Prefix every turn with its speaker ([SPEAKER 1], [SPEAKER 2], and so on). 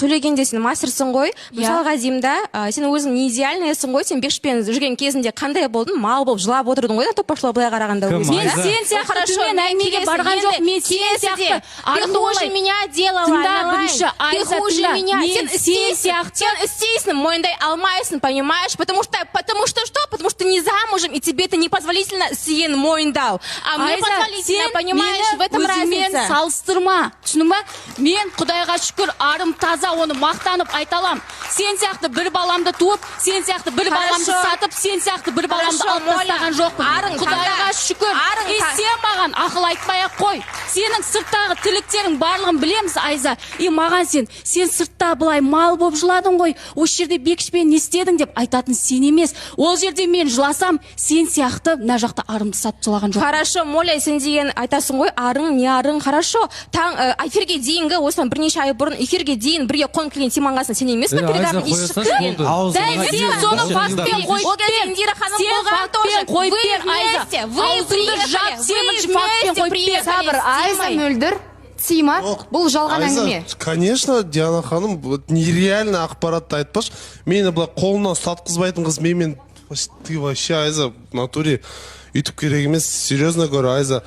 [SPEAKER 1] төлегенде сен мастерсың ғой. Мысалға деймін да, сен өзің не идеальныйсың ғой, сен Бекшпен жүрген кезінде қандай болдың? Мал болып жылап отырдың ғой, топашылау былай қарағанда.
[SPEAKER 2] Мен сен сияқты төмен әңгімеге барған жоқ, мен сен сияқты.
[SPEAKER 1] Ты хуже меня делала,
[SPEAKER 2] ты
[SPEAKER 1] хуже меня.
[SPEAKER 2] Сен сияқты.
[SPEAKER 1] Сен істейсің, мойындай алмайсың, понимаешь? Потому что что? Потому что не замужем, и тебе это непозволительно сен мойындау. А мне позволительно, понимаешь? В этом разница.
[SPEAKER 2] Салыстырма, түсінің ба? Мен Құдайға шүкір арым таза, оны мақтанып айталам. Сен сияқты бір баламды туып, сен сияқты бір баламды сатып, сен сияқты бір баламды алып тастаған жоқпын. Құдайға шүкір. И сен маған ақыл айтпай-ақ қой. Сенің сырттағы тірліктерің барлығын білеміз, Айза. И маған сен сыртта былай мал болып жыладың ғой. Осы жерде Бекшпен не істедің деп айтатын сен емес. Ол жерде мен жыласам, сен сияқты мына жақта арымды сатып жылаған жоқ.
[SPEAKER 1] Хорошо, Моля, сен деген айтасың ғой, арың, не арың, хорошо. Эфирге дейінгі, осыдан бірнеше ай бұрын эфирге дейін бірге қонып келген Тиманғасын сен емес пе? Передардың еш шықты.
[SPEAKER 2] Дәл сен соны фактпен қойып бер. Сен фактпен қойып бер, Айза. Аузыңды жап, сен фактпен қойып бер.
[SPEAKER 3] Сабыр, Айза мөлдір. Тима, бұл жалған әңгіме.
[SPEAKER 4] Конечно, Диана ханым, нереально ақпаратты айтпаш. Мені бұла қолынан сатқызбайтын қыз, ты вообще, Айза, в натуре, үйтіп керек емес, серьезно говорю, Айза.